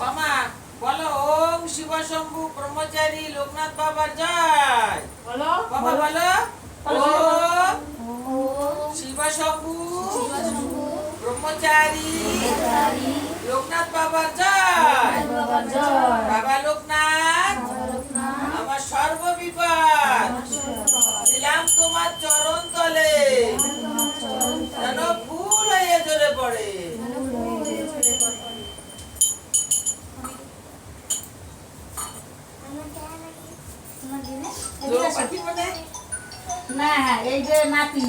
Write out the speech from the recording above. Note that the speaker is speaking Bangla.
মামা বলো ওম শিব শম্ভু ব্রহ্মচারী লোকনাথ বাবার জয়। বলো বাবা বলো ওম শিব শম্ভু ব্রহ্মচারী লোকনাথ বাবার জয়। বাবা লোকনাথ আমার সর্ববিপদ দিলাম তোমার চরণ তলে, যেন ফুল হয়ে ঝরে পড়ে। না হ্যাঁ এই যে নাতি